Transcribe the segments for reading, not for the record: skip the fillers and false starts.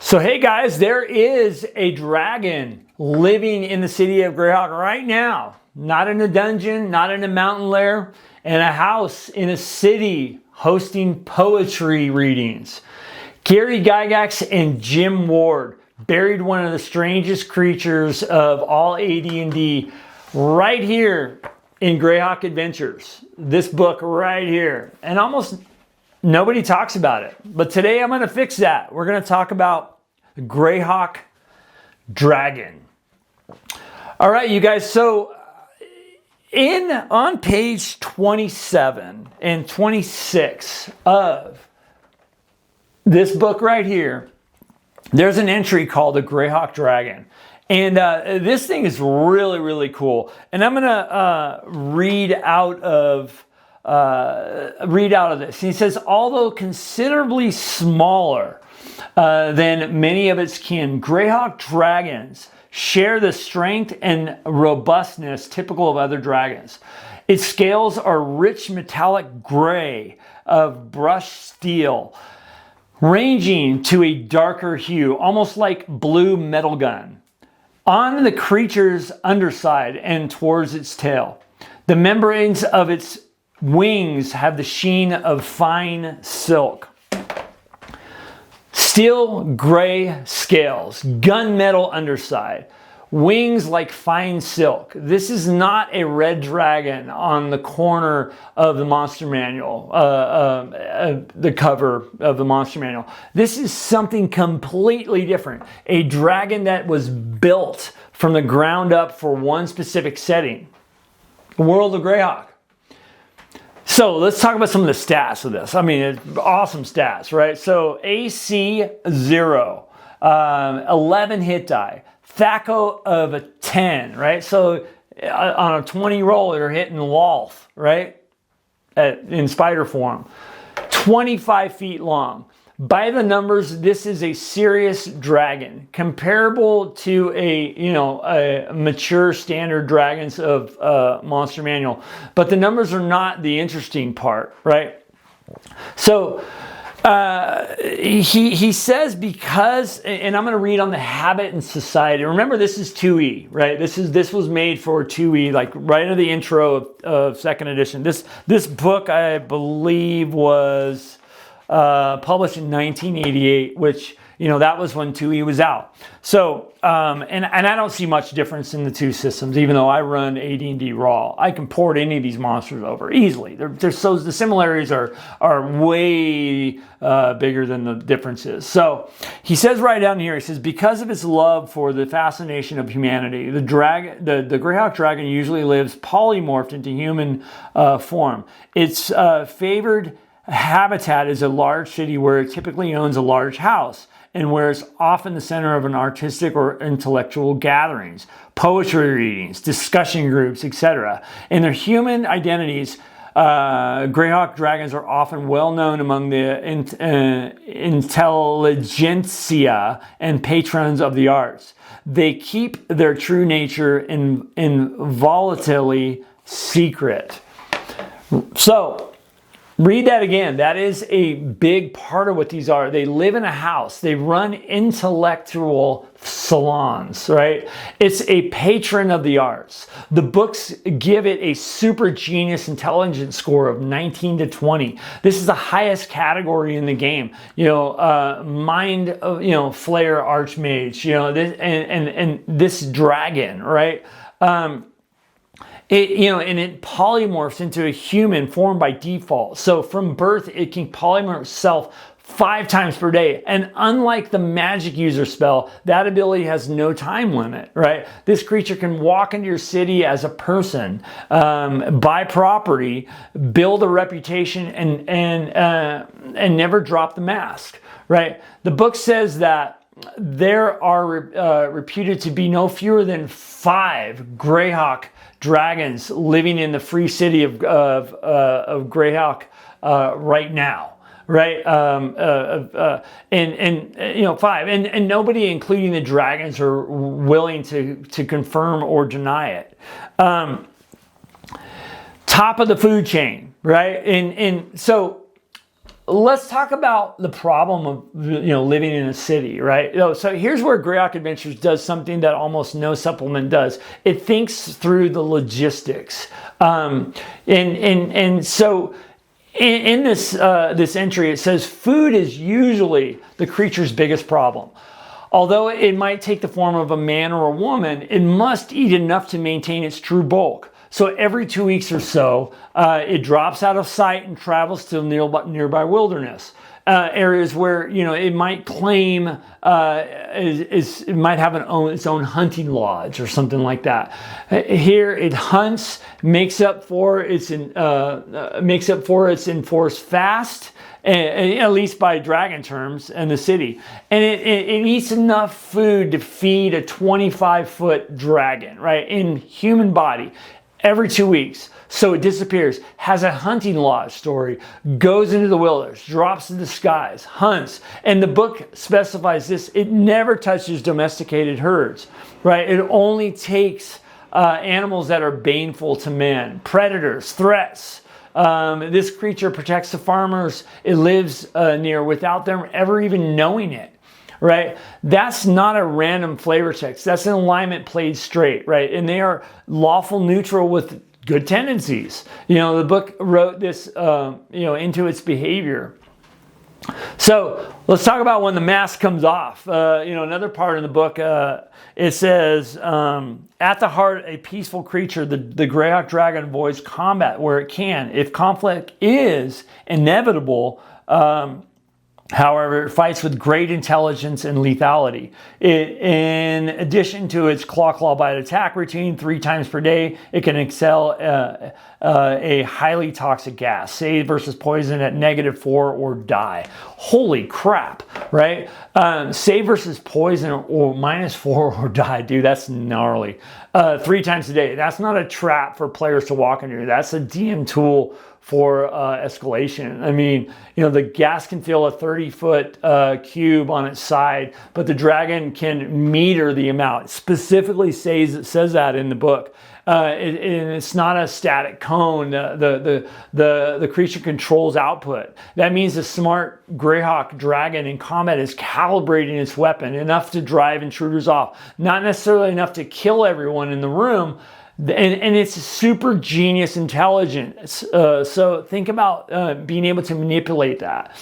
So hey guys, there is a dragon living in the city of Greyhawk right now. Not in a dungeon, not in a mountain lair, in a house in a city hosting poetry readings. Gary Gygax and Jim Ward buried one of the strangest creatures of all AD&D right here in Greyhawk Adventures. This book right here. And almost nobody talks about it. But today I'm going to fix that. We're going to talk about the Greyhawk Dragon. All right, you guys. So on page 27 and 26 of this book right here, there's an entry called the Greyhawk Dragon. And this thing is really, really cool. And I'm going to read out of this. He says, although considerably smaller than many of its kin, Greyhawk dragons share the strength and robustness typical of other dragons. Its scales are rich metallic gray of brushed steel, ranging to a darker hue, almost like blue metal gun, on the creature's underside and towards its tail. The membranes of its wings have the sheen of fine silk. Steel gray scales, gunmetal underside, wings like fine silk. This is not a red dragon on the corner of the monster manual, the cover of the monster manual. This is something completely different. A dragon that was built from the ground up for one specific setting. World of Greyhawk. So let's talk about some of the stats of this. I mean, it's awesome stats, right? So AC 0, 11 hit die, THAC0 of a 10, right? So on a 20 roll, they're hitting Walth, right? In spider form. 25 feet long. By the numbers, this is a serious dragon, comparable to a mature standard dragons of Monster Manual. But the numbers are not the interesting part, right? So he says because, and I'm going to read on the habit and society. Remember, this is 2E, right? This was made for 2E, like right in the intro of second edition. This book, I believe, was published in 1988, which, that was when 2E was out. So, and I don't see much difference in the two systems, even though I run AD&D raw. I can port any of these monsters over easily. The similarities are way bigger than the differences. So he says right down here, he says, because of its love for the fascination of humanity, the Greyhawk Dragon usually lives polymorphed into human form. Its favored habitat is a large city where it typically owns a large house and where it's often the center of an artistic or intellectual gatherings, poetry readings, discussion groups, etc. In their human identities, Greyhawk dragons are often well known among the intelligentsia and patrons of the arts. They keep their true nature involuntarily secret. So, read that again. That is a big part of what these are. They live in a house. They run intellectual salons, right? It's a patron of the arts. The books give it a supra-genius intelligence score of 19 to 20. This is the highest category in the game. Mind, Flair Archmage, and this dragon, right? It polymorphs into a human form by default. So from birth, it can polymorph itself 5 times per day. And unlike the magic user spell, that ability has no time limit, right? This creature can walk into your city as a person, buy property, build a reputation, and never drop the mask, right? The book says that there are reputed to be no fewer than 5 Greyhawk dragons living in the free city of Greyhawk right now, right? 5, and nobody, including the dragons, are willing to confirm or deny it. Top of the food chain, right? And so let's talk about the problem of living in a city, right? So here's where Greyhawk Adventures does something that almost no supplement does. It thinks through the logistics, and so in this this entry it says food is usually the creature's biggest problem. Although it might take the form of a man or a woman, it must eat enough to maintain its true bulk. So every 2 weeks or so, it drops out of sight and travels to nearby wilderness. Areas where it might claim it might have its own hunting lodge or something like that. Here it hunts, makes up for its enforced fast, at least by dragon terms, in the city, and it eats enough food to feed a 25-foot dragon, right, in human body. Every 2 weeks. So it disappears, has a hunting lodge story, goes into the wilderness, drops in the skies, hunts. And the book specifies this: it never touches domesticated herds, right? It only takes animals that are baneful to man, predators, threats. This creature protects the farmers it lives near without them ever even knowing it. Right? That's not a random flavor text. That's an alignment played straight, right? And they are lawful neutral with good tendencies. The book wrote this, into its behavior. So let's talk about when the mask comes off. Another part in the book, it says, at the heart, a peaceful creature, the Greyhawk Dragon avoids combat where it can. If conflict is inevitable, however, it fights with great intelligence and lethality. In addition to its claw bite attack routine 3 times per day, it can excel a highly toxic gas. Save versus poison at -4 or die. Holy crap, right? Save versus poison or -4 or die. Dude, that's gnarly. 3 times a day. That's not a trap for players to walk into. That's a DM tool for escalation. I mean, the gas can fill a 30-foot cube on its side, but the dragon can meter the amount. It specifically says that in the book. And it's not a static cone. The creature controls output. That means the smart Greyhawk Dragon in combat is calibrating its weapon enough to drive intruders off, not necessarily enough to kill everyone in the room. And it's super genius intelligence. So think about being able to manipulate that.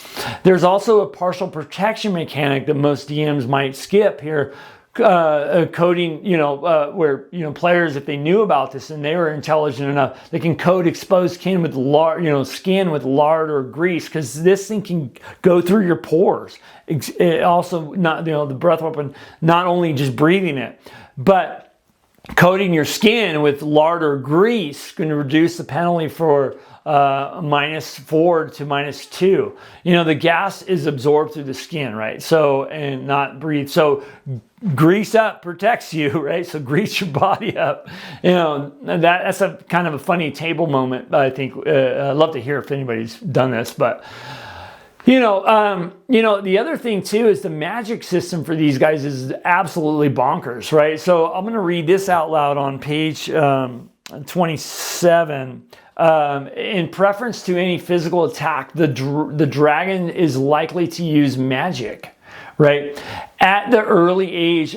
There's also a partial protection mechanic that most DMs might skip here. Coding, where players, if they knew about this and they were intelligent enough, they can code exposed skin with lard or grease, because this thing can go through your pores. It also, not the breath weapon, not only just breathing it, but coating your skin with lard or grease going to reduce the penalty for -4 to -2. The gas is absorbed through the skin, right? So, and not breathed. So grease up protects you, right? So grease your body up. That's a kind of a funny table moment. I think I'd love to hear if anybody's done this, but the other thing too is the magic system for these guys is absolutely bonkers, right? So I'm going to read this out loud on page 27. In preference to any physical attack, the dragon is likely to use magic, right? At the early age,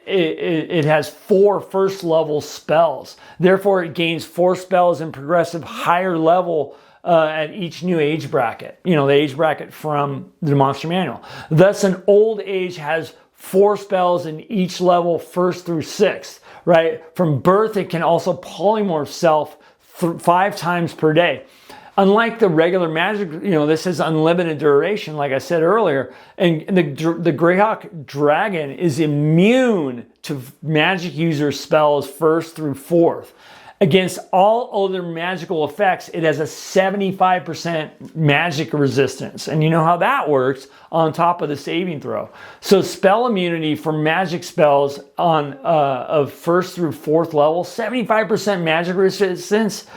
it has 4 first-level spells. Therefore, it gains 4 spells in progressive higher level at each new age bracket, the age bracket from the monster manual. Thus, an old age has 4 spells in each level, 1st through 6th, right? From birth, it can also polymorph self 5 times per day. Unlike the regular magic, this is unlimited duration, like I said earlier, and the Greyhawk Dragon is immune to magic user spells 1st through 4th. Against all other magical effects, it has a 75% magic resistance. And you know how that works on top of the saving throw. So spell immunity for magic spells of 1st through 4th level, 75% magic resistance,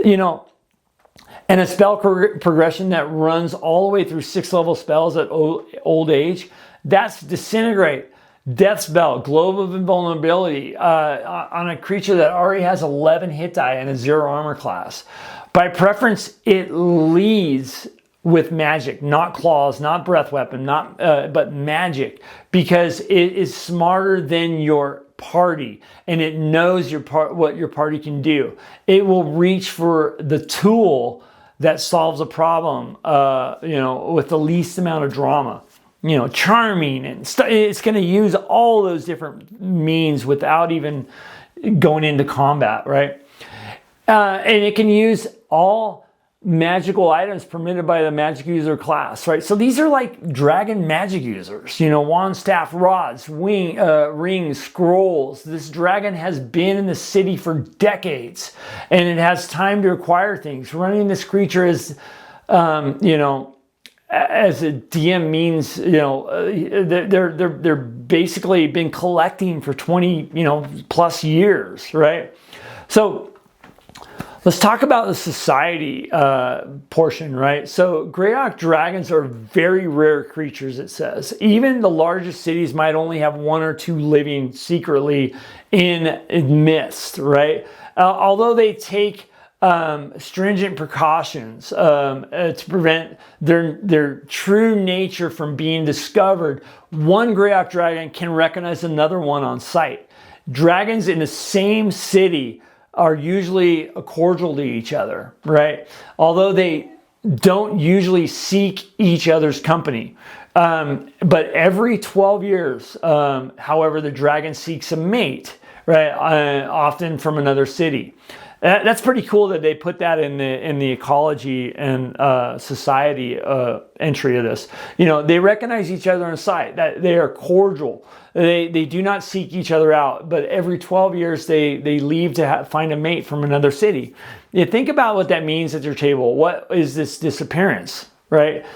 and a spell progression that runs all the way through 6th level spells at old age. That's Disintegrate, Death Spell, Globe of Invulnerability on a creature that already has 11 hit die and a 0 armor class. By preference, it leads with magic, not claws, not breath weapon, but magic, because it is smarter than your party and it knows what your party can do. It will reach for the tool that solves a problem, with the least amount of drama. Charming, and it's going to use all those different means without even going into combat, right? And it can use all magical items permitted by the magic user class, right? So these are like dragon magic users, wand, staff, rods, rings, scrolls. This dragon has been in the city for decades, and it has time to acquire things. Running this creature is, as a DM means, they're basically been collecting for 20, plus years, right? So let's talk about the society portion, right? So Greyhawk dragons are very rare creatures, it says. Even the largest cities might only have 1 or 2 living secretly in mist, right? Although they take stringent precautions to prevent their true nature from being discovered, one Greyhawk dragon can recognize another one on sight. Dragons in the same city are usually cordial to each other, right? Although they don't usually seek each other's company. But every 12 years, however, the dragon seeks a mate, right? Often from another city. That's pretty cool that they put that in the ecology and society entry of this. They recognize each other on sight, that they are cordial. They do not seek each other out, but every 12 years they leave to find a mate from another city. You think about what that means at your table. What is this disappearance, right?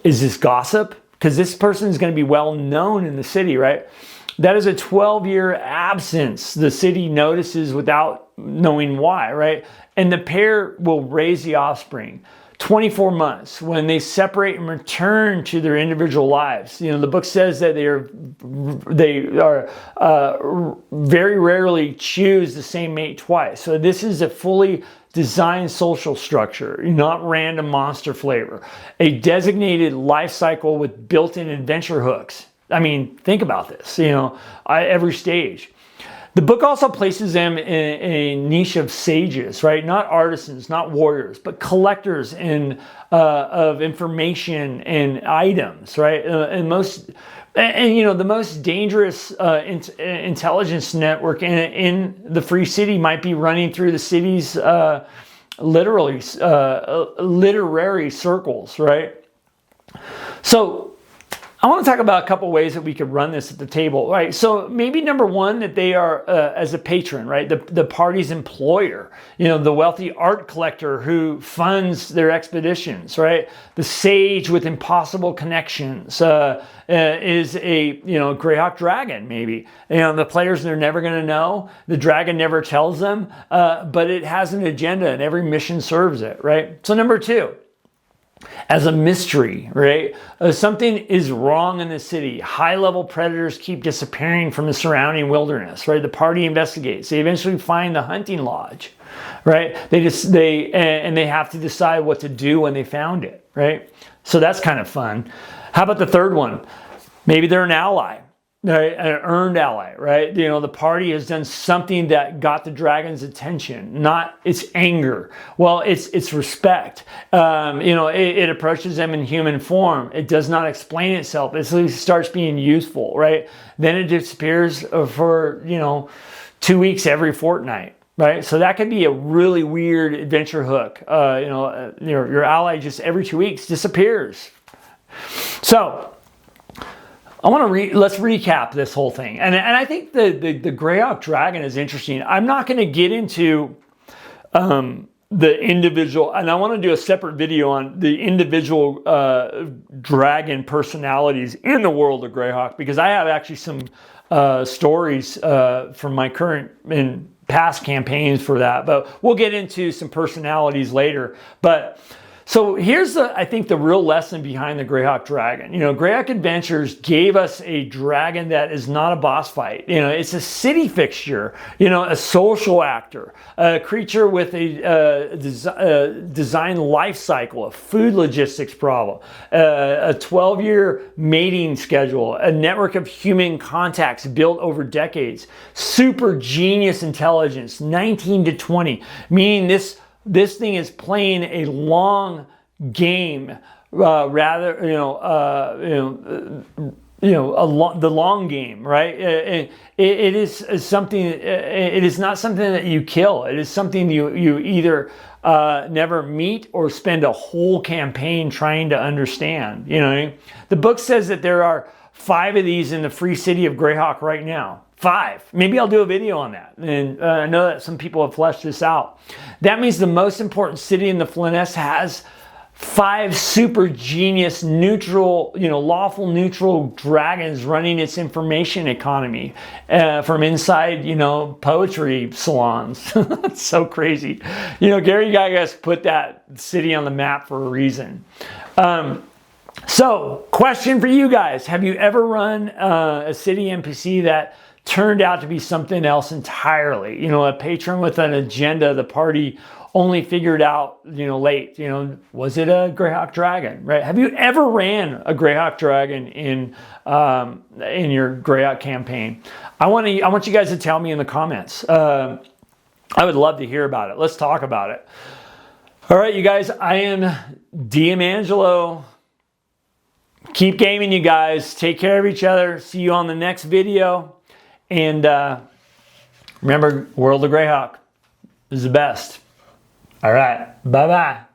Is this gossip? Because this person is going to be well known in the city, right? That is a 12-year absence the city notices without knowing why, right? And the pair will raise the offspring. 24 months when they separate and return to their individual lives. The book says that they are very rarely choose the same mate twice. So this is a fully designed social structure, not random monster flavor. A designated life cycle with built-in adventure hooks. I mean, think about this, every stage. The book also places them in a niche of sages, right? Not artisans, not warriors, but collectors of information and items, right? The most dangerous intelligence network in the free city might be running through the city's literary circles, right? So I want to talk about a couple ways that we could run this at the table, right? So maybe number one, that they are as a patron, right? The party's employer, the wealthy art collector who funds their expeditions, right? The sage with impossible connections is a Greyhawk dragon, maybe. The players, they're never going to know. The dragon never tells them, but it has an agenda and every mission serves it, right? So number two, as a mystery, right? Something is wrong in the city. High-level predators keep disappearing from the surrounding wilderness, right? The party investigates. They eventually find the hunting lodge, right? They have to decide what to do when they found it, right? So that's kind of fun. How about the third one? Maybe they're an ally. Right, an earned ally, right? The party has done something that got the dragon's attention, not its anger. Well, it's respect. It approaches them in human form. It does not explain itself. It starts being useful, right? Then it disappears for 2 weeks every fortnight. Right, so that could be a really weird adventure hook. Your ally just every 2 weeks disappears. So let's recap this whole thing. And I think the Greyhawk Dragon is interesting. I'm not going to get into the individual, and I want to do a separate video on the individual dragon personalities in the World of Greyhawk, because I have actually some stories from my current and past campaigns for that. But we'll get into some personalities later. But So here's I think the real lesson behind the Greyhawk Dragon. Greyhawk Adventures gave us a dragon that is not a boss fight. It's a city fixture, a social actor, a creature with a design life cycle, a food logistics problem, a 12-year mating schedule, a network of human contacts built over decades, super genius intelligence, 19 to 20, meaning this thing is playing a long game, the long game, right? It is something. It is not something that you kill. It is something you either never meet or spend a whole campaign trying to understand. The book says that there are 5 of these in the free City of Greyhawk right now. 5. Maybe I'll do a video on that. And I know that some people have fleshed this out. That means the most important city in the Flyness has 5 super genius neutral, lawful neutral dragons running its information economy from inside, poetry salons. It's so crazy. Gary Gygax put that city on the map for a reason. So, question for you guys. Have you ever run a city NPC that turned out to be something else entirely? A patron with an agenda the party only figured out, late. Was it a Greyhawk Dragon, right? Have you ever ran a Greyhawk Dragon in your Greyhawk campaign? I want you guys to tell me in the comments. I would love to hear about it. Let's talk about it. All right, you guys, I am DM Angelo. Keep gaming, you guys. Take care of each other. See you on the next video. And remember, World of Greyhawk is the best. All right. Bye-bye.